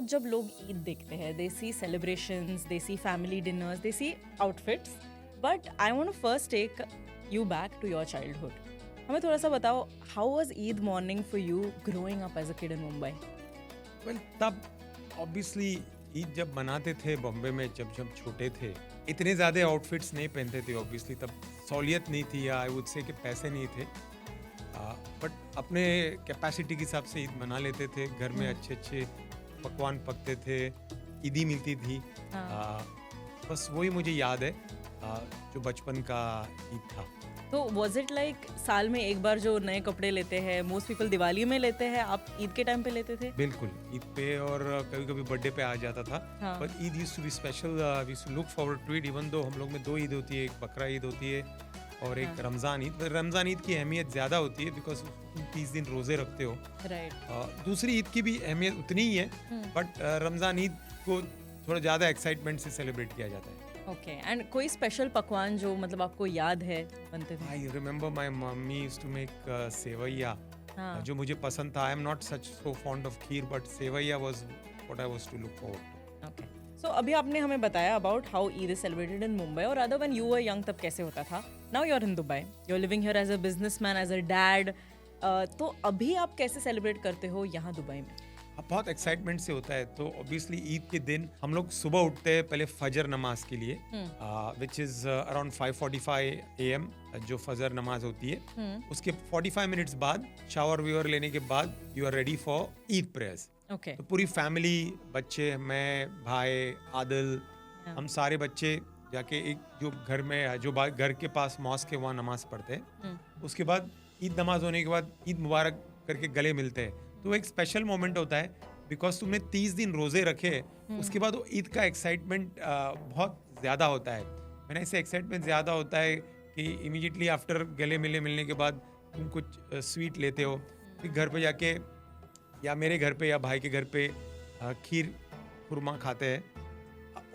आज जब लोग ईद देखते हैं, they see celebrations, they see family dinners, they see outfits, but I want to first take you back to your childhood. हमें थोड़ा सा बताओ, how was Eid morning for you growing up as a kid in Mumbai? Well तब obviously Eid जब मनाते थे बॉम्बे में, जब जब छोटे थे, इतने ज़्यादा आउटफिट्स नहीं पहनते थे. ऑब्वियसली तब सहूलियत नहीं थी, या आई वुड से कि पैसे नहीं थे. बट अपने कैपेसिटी के हिसाब से ईद मना लेते थे. घर में अच्छे अच्छे पकवान पकते थे, ईदी मिलती थी. बस वही मुझे याद है जो बचपन का ईद था. तो वाज इट लाइक साल में एक बार जो नए कपड़े लेते हैं, मोस्ट पीपल दिवाली में लेते हैं, आप ईद के टाइम पे लेते थे? बिल्कुल, ईद पे और कभी कभी बर्थडे पे आ जाता था. हाँ. But Eid used to be special. We used to look forward to it. Even though हम लोग में दो ईद होती है, एक बकरा ईद होती है और एक हाँ. रमज़ान ईद. रमज़ान ईद की अहमियत ज़्यादा होती है बिकॉज 30 दिन रोज़े रखते हो. राइट. दूसरी ईद की भी अहमियत उतनी ही है, बट रमज़ान ईद को थोड़ा ज़्यादा एक्साइटमेंट से सेलिब्रेट किया जाता है. ओके. एंड कोई स्पेशल पकवान जो मतलब आपको याद है बनते थे? I remember my mummy used to make sevaiya, हाँ. जो मुझे पसंद था. I am not such so fond of kheer, but sevaiya was what I was to look forward. Okay. So अभी आपने हमें बताया about how Eid is celebrated in Mumbai, और other when you were young तब कैसे होता था. Now you are in Dubai, you are living here as a businessman, as a dad. तो अभी आप कैसे सेलिब्रेट करते हो यहाँ दुबई में? अब बहुत एक्साइटमेंट से होता है. तो ऑब्वियसली ईद के दिन हम लोग सुबह उठते हैं पहले फजर नमाज के लिए, विच इज अराउंड 5:45 AM जो फजर नमाज होती है. उसके 45 मिनट्स बाद शावर व्यूअर लेने के बाद you are ready for Eid prayers. Okay. तो पूरी फैमिली, बच्चे, मैं, भाई, आदिल, हम सारे बच्चे जाके एक जो घर में जो घर के पास मॉस्क है वहाँ नमाज पढ़ते हैं. उसके बाद ईद नमाज होने के बाद ईद मुबारक करके गले मिलते हैं. तो एक स्पेशल मोमेंट होता है बिकॉज तुमने 30 दिन रोजे रखे. उसके बाद वो ईद का एक्साइटमेंट बहुत ज़्यादा होता है. मैंने ऐसे एक्साइटमेंट ज़्यादा होता है कि इमीडिएटली आफ्टर गले मिलने के बाद तुम कुछ स्वीट लेते हो. फिर घर पे जाके या मेरे घर पे या भाई के घर पे खीर खुरमा खाते हैं.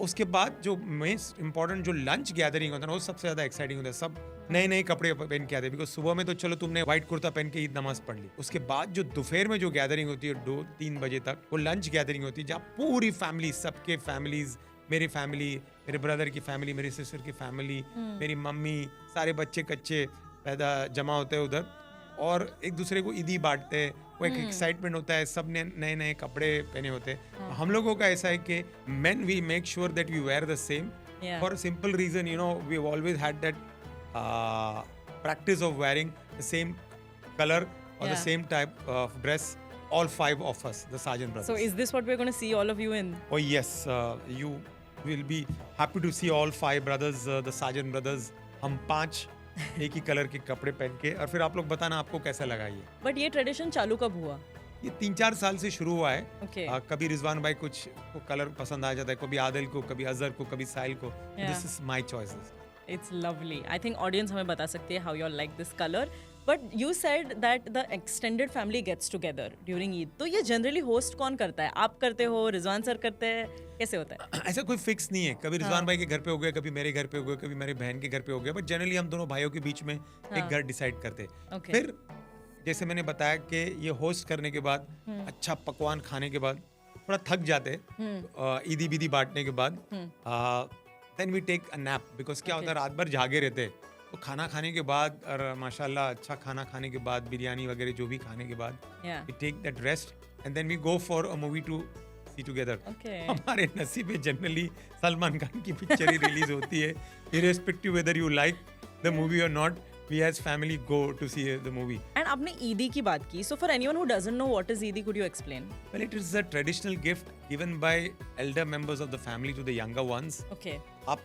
उसके बाद जो मोस्ट इम्पॉर्टेंट जो लंच गैदरिंग होता है ना, वो सबसे ज़्यादा एक्साइटिंग होता है. सब नए नए कपड़े पहन के आते हैं बिकॉज सुबह में तो चलो तुमने व्हाइट कुर्ता पहन के ईद नमाज पढ़ ली. उसके बाद जो दोपहर में जो गैदरिंग होती है 2-3 बजे तक, वो लंच गैदरिंग होती है जहाँ पूरी फैमिली, सबके फैमिलीज, मेरी फैमिली, मेरे ब्रदर की फैमिली, मेरी सिस्टर की फैमिली, मेरी मम्मी, सारे बच्चे कच्चे पैदा जमा होते हैं उधर और एक दूसरे को ईदी बांटते हैं. वो एक एक्साइटमेंट होता है. सब ने नए नए कपड़े पहने होते हैं. हम लोगों का ऐसा है कि मेन we make sure that we wear the same for simple reason, you know, we always had that practice of wearing the same color or the same type of dress, all 5 of us, the Sargent brothers. So is this what we're going to see all of you in? Oh yes, you will be happy to see all 5 brothers, the Sargent brothers. हम 5 एक ही colour के कपड़े पहन के, और फिर आप लोग बताना आपको कैसा लगा ये. बट ये ट्रेडिशन चालू कब हुआ? ये 3-4 साल से शुरू हुआ है. Okay. कभी रिजवान भाई कुछ को कलर पसंद आ जाता है, कभी आदिल को, कभी अजहर को, कभी साहिल को. This is my choices. It's lovely. I think audience हमें बता सकती है how you all like this color. But you said that the extended family gets together during Eid. तो ये generally host कौन करता है? आप करते हो, रिजवान सर करते हैं, कैसे होता है? ऐसा कोई फिक्स नहीं है. कभी रिजवान भाई के घर पे हो गया, कभी मेरे घर पे हो गया, कभी मेरे बहन के घर पे हो गया. बट जनरली हम दोनों भाइयों के बीच में एक घर डिसाइड करते. फिर जैसे मैंने बताया कि ये होस्ट करने के बाद, अच्छा पकवान खाने के बाद थोड़ा थक जाते ईदी बीदी बांटने के बाद, then we take a nap. Because क्या होता है, रात भर जागे रहते. तो खाना खाने के बाद, और माशाल्लाह अच्छा खाना खाने के बाद, बिरयानी वगैरह जो भी खाने के बाद, we take that rest and then we go for a movie to see together. हमारे नसीब में जनरली सलमान खान की पिक्चर ही रिलीज होती है, irrespective whether you like the movie और not. We as family go to see the movie. And आपने ईदी की बात की. So for anyone who doesn't know what is ईदी, could you explain? Well, it is a traditional gift given by elder members of the family to the younger ones. Okay. आप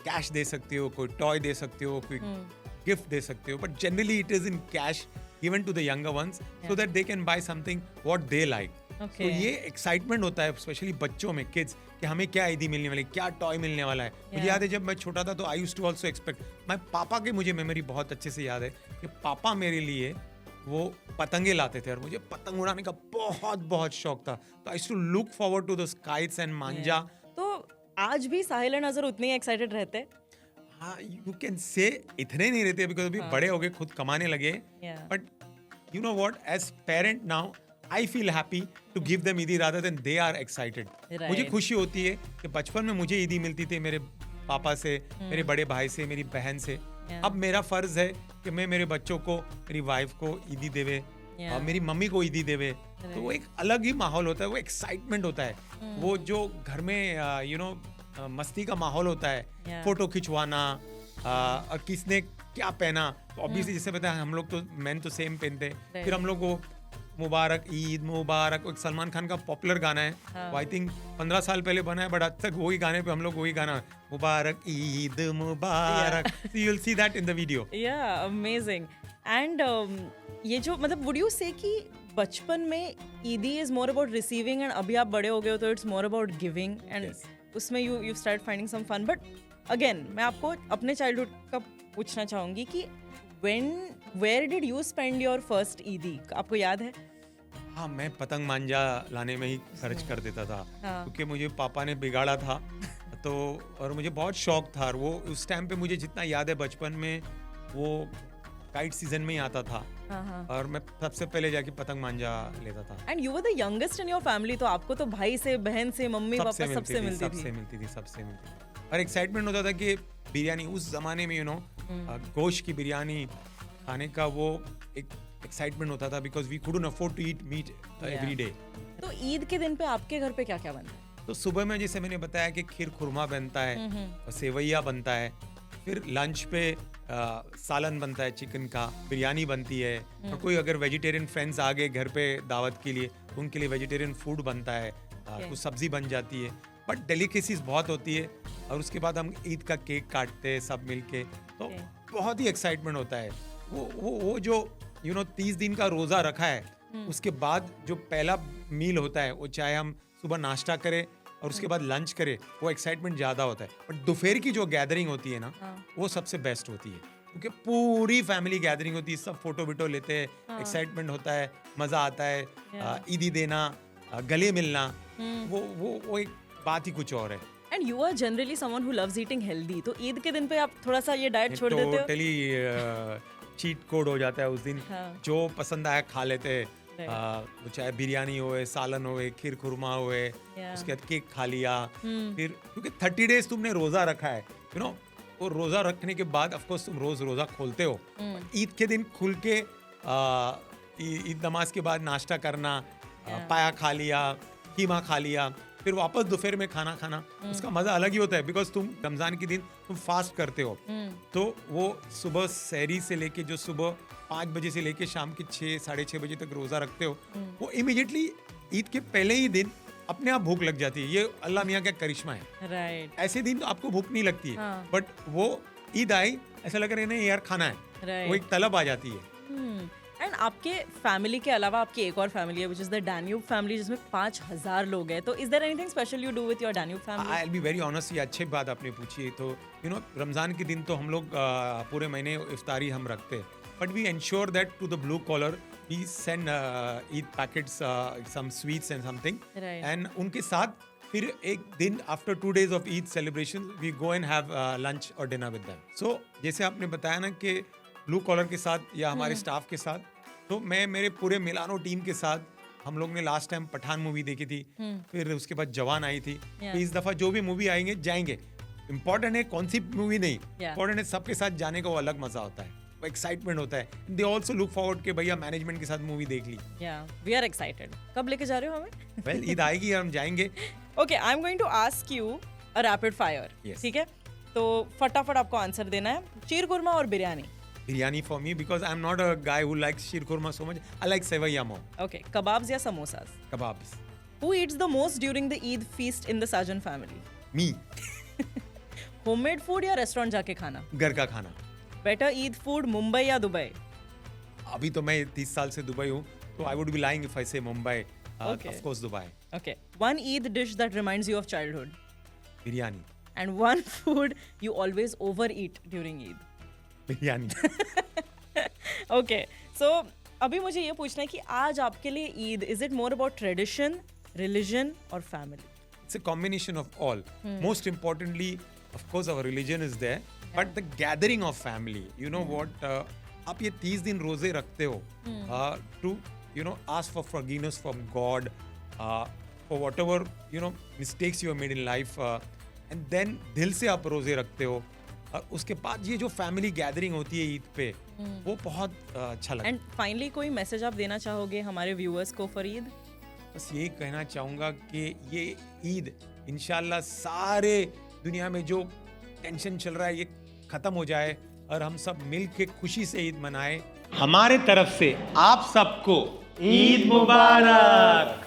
cash दे सकते हो, कोई टॉय दे सकते हो, कोई gift दे सकते हो, but generally it is in cash given to the younger ones so that they can buy something what they like. Okay. तो ये एक्साइटमेंट होता है स्पेशली बच्चों में, किड्स, कि हमें क्या ईदी मिलने वाली, क्या टॉय मिलने वाला है. मुझे याद है जब मैं छोटा था तो I used to also expect. My पापा की मुझे मेमोरी बहुत अच्छे से याद है कि पापा मेरे लिए वो पतंगे लाते थे और मुझे पतंग उड़ाने का बहुत बहुत शौक था. तो I used to look forward to those kites and manja. तो आज भी साहिल और नजर उतने ही एक्साइटेड रहते हैं? हाँ, यू कैन से इतने नहीं रहते बिकॉज अभी बड़े हो गए, खुद कमाने लगे. But you know what, as parent now I feel happy to give them Eidi rather than they are excited. Right. मुझे खुशी होती है कि बचपन में मुझे ईदी मिलती थी मेरे पापा से, मेरे बड़े भाई से, मेरी बहन से. अब मेरा फर्ज है कि मैं मेरे बच्चों को, मेरी वाइफ को ईदी देवे और मेरी मम्मी को ईदी देवे. तो वो एक अलग ही माहौल होता है, वो एक्साइटमेंट होता है. वो जो घर में यू नो मस्ती का माहौल होता है, फोटो खिंचवाना और किसने क्या पहना. तो ऑब्वियसली जैसे पता है हम लोग तो मैन तो सेम पहनते हैं. फिर हम लोग को मुबारक ईद मुबारक, एक सलमान खान का पॉपुलर गाना है, वो आई थिंक 15 साल पहले बना है, बट आज तक वही गाने पे हम लोग वही गाना मुबारक ईद मुबारक. So you'll see that in the video. Yeah, amazing. And ये जो मतलब वुड यू से कि बचपन में Eidi is more about receiving and अभी आप बड़े हो गए हो तो it's more about giving and उसमें you start finding some fun. But again मैं आपको अपने चाइल्डहुड का पूछना चाहूंगी कि where did you spend your first Eidi, आपको याद है? हाँ, मैं पतंग मांझा लाने में ही खर्च कर देता था. क्योंकि मुझे पापा ने बिगाड़ा था तो, और मुझे बहुत शौक था. और वो उस टाइम पे मुझे जितना याद है बचपन में वो काइट सीजन में ही आता था. और मैं सबसे पहले जाके पतंग मांझा लेता था. And you were the youngest in your family, तो आपको तो भाई से, बहन से, मम्मी पापा सबसे मिलती थी. और एक्साइटमेंट होता था कि बिरयानी उस जमाने में गोश्त की बिरयानी खाने का वो एक एक्साइटमेंट होता था, because we couldn't afford to eat meat every day. तो ईद के दिन पे आपके घर पे क्या क्या बनता है? तो सुबह में जैसे मैंने बताया कि खीर खुरमा बनता है और सेवैया बनता है. फिर लंच पे सालन बनता है चिकन का, बिरयानी बनती है. और कोई अगर वेजिटेरियन फ्रेंड्स आ गए घर पे दावत के लिए तो उनके लिए वेजिटेरियन फूड बनता है. कुछ सब्जी बन जाती है, बट डेलिकेसीज बहुत होती है. और उसके बाद हम ईद का केक काटते हैं सब मिलके. तो बहुत ही एक्साइटमेंट होता है. वो जो 30 दिन का रोजा रखा है, उसके बाद जो पहला मील होता है वो चाहे हम सुबह नाश्ता करें और उसके बाद लंच करें, वो एक्साइटमेंट ज्यादा होता है. बट दोपहर की जो गैदरिंग होती है ना, वो सबसे बेस्ट होती है, क्योंकि पूरी फैमिली गैदरिंग होती है, सब फोटो विटो लेते हैं, एक्साइटमेंट होता है, मजा आता है. ईदी देना, गले मिलना, वो एक बात ही कुछ और है. And you are generally someone who loves eating healthy, तो ईद के दिन पे आप थोड़ा सा ये डाइट छोड़ देते हो? टोटली चीट कोड हो जाता है उस दिन. जो पसंद आया खा लेते हैं. वो चाहे बिरयानी होए, सालन होए, खीर खुरमा होए, उसके बाद केक खा लिया. फिर क्योंकि 30 डेज तुमने रोजा रखा है, वो रोजा रखने के बाद ऑफ कोर्स तुम रोज रोजा खोलते हो. ईद के दिन खुल के ईद नमाज के बाद नाश्ता करना, पाया खा लिया, कीमा खा लिया, फिर वापस दोपहर में खाना खाना, उसका मजा अलग ही होता है. बिकॉज तुम रमजान के दिन तुम फास्ट करते हो, तो वो सुबह सहरी से लेके जो सुबह 5 बजे से लेके शाम के 6 साढ़े 6 बजे तक रोजा रखते हो, वो इमीडिएटली ईद के पहले ही दिन अपने आप भूख लग जाती है. ये अल्लाह मियाँ का करिश्मा है. राइट. ऐसे दिन तो आपको भूख नहीं लगती है, बट वो ईद आई ऐसा लग रहा है नहीं यार खाना है, वो एक तलब आ जाती है. एंड आपके फैमिली के अलावा आपकी एक और फैमिली है, which is the Danube family, जिसमें 5000 लोग हैं. तो is there anything special you do with your Danube family? I will be very honest, ये अच्छी बात आपने पूछी है. तो रमजान के दिन तो हम लोग पूरे महीने इफ्तारी हम रखते हैं, but we ensure that to the blue collar we send Eid packets, some sweets and something. And उनके साथ फिर एक दिन after 2 days of Eid celebration we go and have lunch और डिनर विद देम. सो जैसे आपने बताया ना कि ब्लू कॉलर के साथ या हमारे स्टाफ के साथ, तो मैं मेरे पूरे मिलानो टीम के साथ, हम लोग ने लास्ट टाइम पठान मूवी देखी थी, फिर उसके बाद जवान आई थी. तो इस दफा जो भी मूवी आएंगे जाएंगे. इम्पोर्टेंट है कौन सी मूवी नहीं, इम्पोर्टेंट है सबके साथ जाने का वो अलग मजा होता है, वो एक्साइटमेंट होता है. दे ऑल्सो लुक फॉरवर्ड कि भैया मैनेजमेंट के साथ मूवी देख ली. We are excited. कब लेके जा रहे हो हमें? वेल ईद आएगी हम जाएंगे. Okay, I am going to ask you a rapid fire. ठीक है, तो फटाफट आपको आंसर देना है. शीर कुरमा और biryani? Biryani for me, because I'm not a guy who likes sheer kurma so much. I like sevaiya more. Okay, kebabs या samosas? Kebabs. Who eats the most during the Eid feast in the Sajan family? Me. Homemade food या restaurant जाके खाना? घर का खाना. Better Eid food Mumbai या Dubai? अभी तो मैं 30 साल से दुबई हूँ, तो I would be lying if I say Mumbai. Of course Dubai. Okay. One Eid dish that reminds you of childhood? Biryani. And one food you always overeat during Eid? Biryani. Okay, so अभी मुझे ये पूछना है कि आज आपके लिए Eid, is it more about tradition, religion और family? It's a combination of all. Most importantly, of course, our religion is there, but the gathering of family. You know what? आप ये 30 दिन रोजे रखते हो to ask for forgiveness from God for whatever mistakes you have made in life, and then दिल से आप रोजे रखते हो, और उसके बाद ये जो फैमिली गैदरिंग होती है ईद पे, वो बहुत अच्छा लगता है। एंड फाइनली कोई मैसेज आप देना चाहोगे हमारे व्यूअर्स को फॉर ईद? बस यही कहना चाहूँगा कि ये ईद इंशाल्लाह सारे दुनिया में जो टेंशन चल रहा है ये ख़त्म हो जाए और हम सब मिल के खुशी से ईद मनाएं। हमारे तरफ से आप सबको ईद मुबारक।